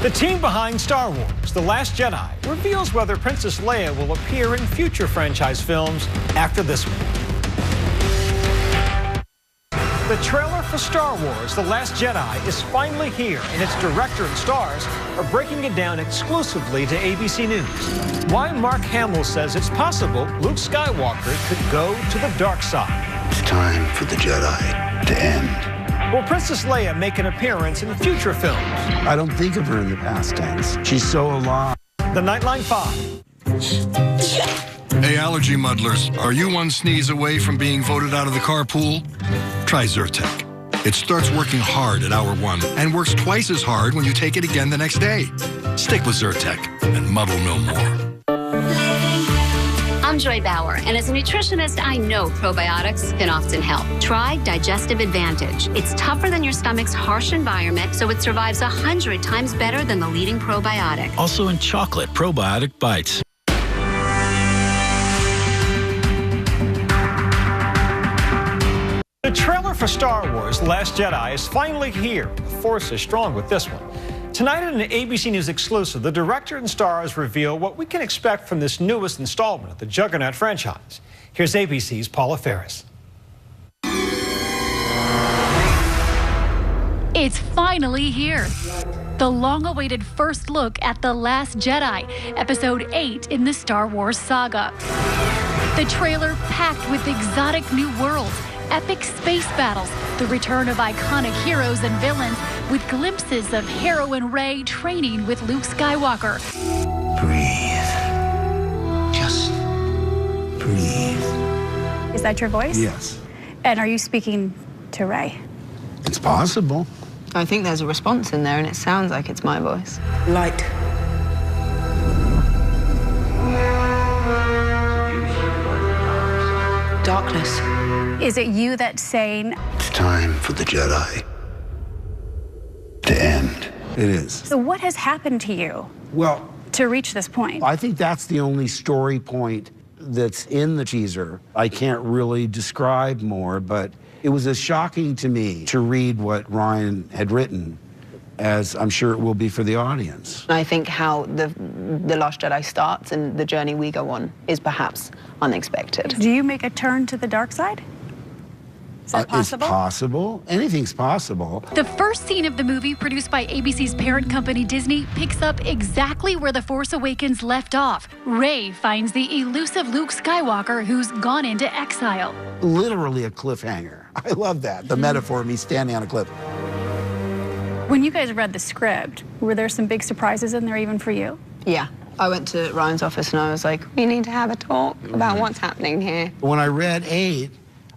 The team behind Star Wars: The Last Jedi reveals whether Princess Leia will appear in future franchise films after this one. The trailer for Star Wars: The Last Jedi is finally here, and its director and stars are breaking it down exclusively to ABC News. Why Mark Hamill says it's possible Luke Skywalker could go to the dark side. It's time for the Jedi to end. Will Princess Leia make an appearance in future films? I don't think of her in the past tense. She's so alive. The Nightline 5. Hey, allergy muddlers, are you one sneeze away from being voted out of the carpool? Try Zyrtec. It starts working hard at hour 1 and works twice as hard when you take it again the next day. Stick with Zyrtec and muddle no more. I'm Joy Bauer, and as a nutritionist, I know probiotics can often help. Try Digestive Advantage. It's tougher than your stomach's harsh environment, so it survives 100 times better than the leading probiotic. Also in chocolate, probiotic bites. The trailer for Star Wars: Last Jedi is finally here. The Force is strong with this one. Tonight in an ABC News exclusive, the director and stars reveal what we can expect from this newest installment of the Juggernaut franchise. Here's ABC's Paula Ferris. It's finally here. The long-awaited first look at The Last Jedi, Episode 8 in the Star Wars saga. The trailer packed with exotic new worlds, epic space battles, the return of iconic heroes and villains, with glimpses of heroine Rey training with Luke Skywalker. Breathe. Just breathe. Is that your voice? Yes. And are you speaking to Rey? It's possible. I think there's a response in there, and it sounds like it's my voice. Light. Darkness. Is it you that's saying... It's time for the Jedi to end. It is. So what has happened to you Well, to reach this point? I think that's the only story point that's in the teaser. I can't really describe more, but it was as shocking to me to read what Ryan had written as I'm sure it will be for the audience. I think how the Last Jedi starts and the journey we go on is perhaps unexpected. Do you make a turn to the dark side? Is that possible? It's possible. Anything's possible. The first scene of the movie, produced by ABC's parent company Disney, picks up exactly where The Force Awakens left off. Rey finds the elusive Luke Skywalker, who's gone into exile. Literally a cliffhanger. I love that, the metaphor of me standing on a cliff. When you guys read the script, were there some big surprises in there even for you? Yeah. I went to Ryan's office and I was like, we need to have a talk about what's happening here. When I read 8,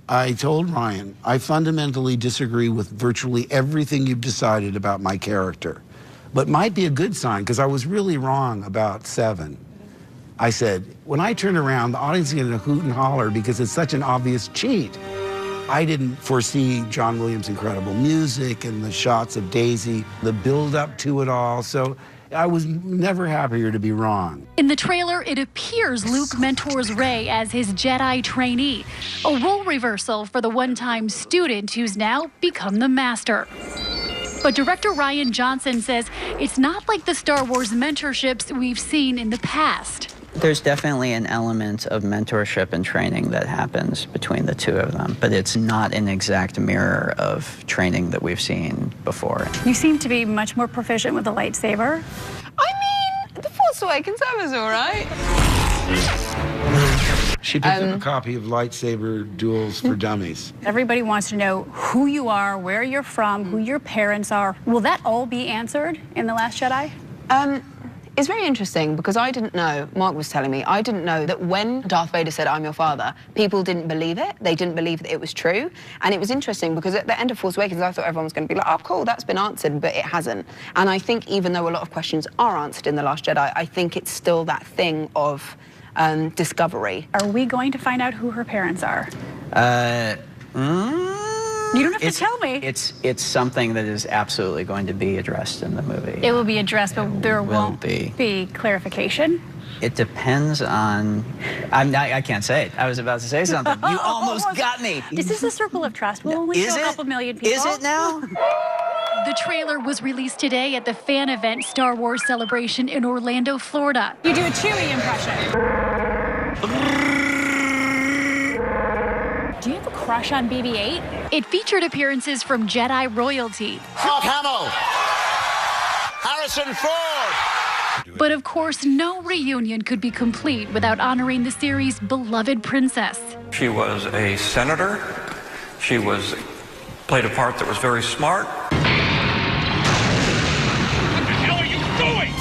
I told Ryan, I fundamentally disagree with virtually everything you've decided about my character. But might be a good sign, because I was really wrong about 7. I said, when I turn around, the audience is going to hoot and holler because it's such an obvious cheat. I didn't foresee John Williams' incredible music and the shots of Daisy, the build-up to it all. So I was never happier to be wrong. In the trailer, it appears Luke mentors Rey as his Jedi trainee, a role reversal for the one-time student who's now become the master. But director Rian Johnson says it's not like the Star Wars mentorships we've seen in the past. There's definitely an element of mentorship and training that happens between the two of them, but it's not an exact mirror of training that we've seen before. You seem to be much more proficient with the lightsaber. I mean, The Force Awakens, that was all right. She picked up a copy of Lightsaber Duels for Dummies. Everybody wants to know who you are, where you're from, who your parents are. Will that all be answered in The Last Jedi? It's very interesting because I didn't know, Mark was telling me, I didn't know that when Darth Vader said, I'm your father, people didn't believe it. They didn't believe that it was true. And it was interesting because at the end of Force Awakens, I thought everyone was going to be like, oh, cool, that's been answered, but it hasn't. And I think even though a lot of questions are answered in The Last Jedi, I think it's still that thing of discovery. Are we going to find out who her parents are? You don't have to tell me. It's something that is absolutely going to be addressed in the movie. It will be addressed, but there won't be clarification. It depends on... I can't say it. I was about to say something. You almost got me. This is a circle of trust. We'll only show a couple million people. Is it now? The trailer was released today at the fan event Star Wars Celebration in Orlando, Florida. You do a Chewie impression. Do you have a crush on BB-8? It featured appearances from Jedi royalty. Mark Hamill. Harrison Ford. But of course, no reunion could be complete without honoring the series' beloved princess. She was a senator. She played a part that was very smart.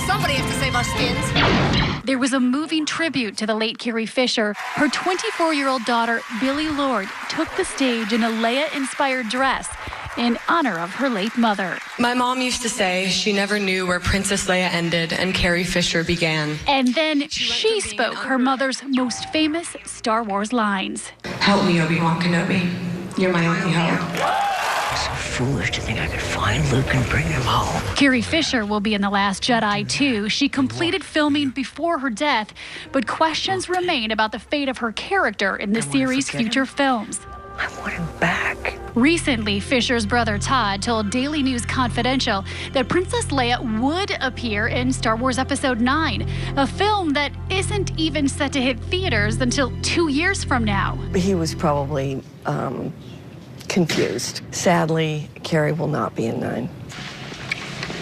Somebody has to save our skins. There was a moving tribute to the late Carrie Fisher. Her 24-year-old daughter, Billie Lourd, took the stage in a Leia-inspired dress in honor of her late mother. My mom used to say she never knew where Princess Leia ended and Carrie Fisher began. And then she spoke her mother's most famous Star Wars lines. Help me, Obi-Wan Kenobi. You're my only hope. So foolish to think I could find Luke and bring him home. Carrie Fisher will be in The Last Jedi too. She completed filming before her death, but questions remain about the fate of her character in the series' future films. I want him back. Recently, Fisher's brother Todd told Daily News Confidential that Princess Leia would appear in Star Wars Episode 9, a film that isn't even set to hit theaters until 2 years from now. He was probably confused. Sadly, Carrie will not be in 9.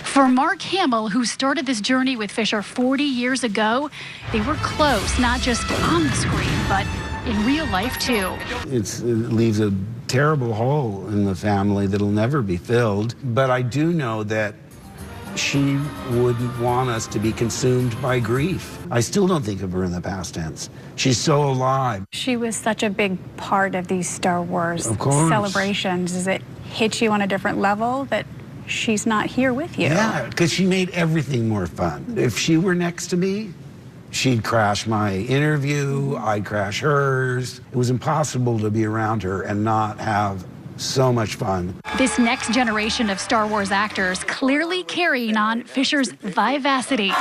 For Mark Hamill, who started this journey with Fisher 40 years ago, they were close, not just on the screen, but in real life, too. It leaves a terrible hole in the family that'll never be filled. But I do know that she wouldn't want us to be consumed by grief. I still don't think of her in the past tense. She's so alive. She was such a big part of these Star Wars celebrations. Does it hit you on a different level that she's not here with you? Yeah, because she made everything more fun. If she were next to me, she'd crash my interview, I'd crash hers. It was impossible to be around her and not have so much fun. This next generation of Star Wars actors clearly carrying on Fisher's vivacity.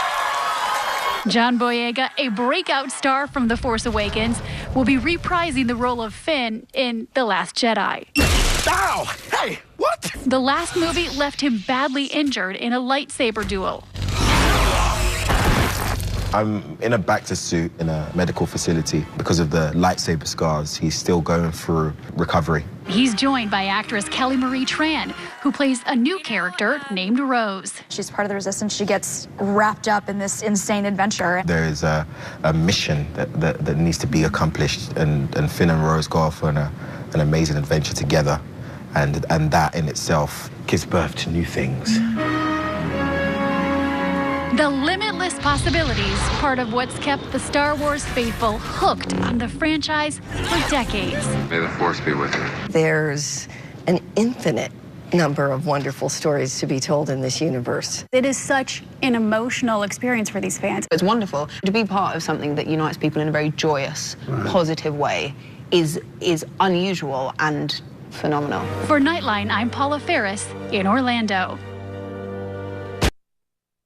John Boyega, a breakout star from The Force Awakens, will be reprising the role of Finn in The Last Jedi. Ow! Hey, what? The last movie left him badly injured in a lightsaber duel. I'm in a Bacta suit in a medical facility. Because of the lightsaber scars, he's still going through recovery. He's joined by actress Kelly Marie Tran, who plays a new character named Rose. She's part of the Resistance. She gets wrapped up in this insane adventure. There is a mission that needs to be accomplished, and Finn and Rose go off on an amazing adventure together, and that in itself gives birth to new things. The limitless possibilities, part of what's kept the Star Wars faithful hooked on the franchise for decades. May the Force be with you. There's an infinite number of wonderful stories to be told in this universe. It is such an emotional experience for these fans. It's wonderful to be part of something that unites people in a very joyous, positive way is unusual and phenomenal. For Nightline, I'm Paula Ferris in Orlando.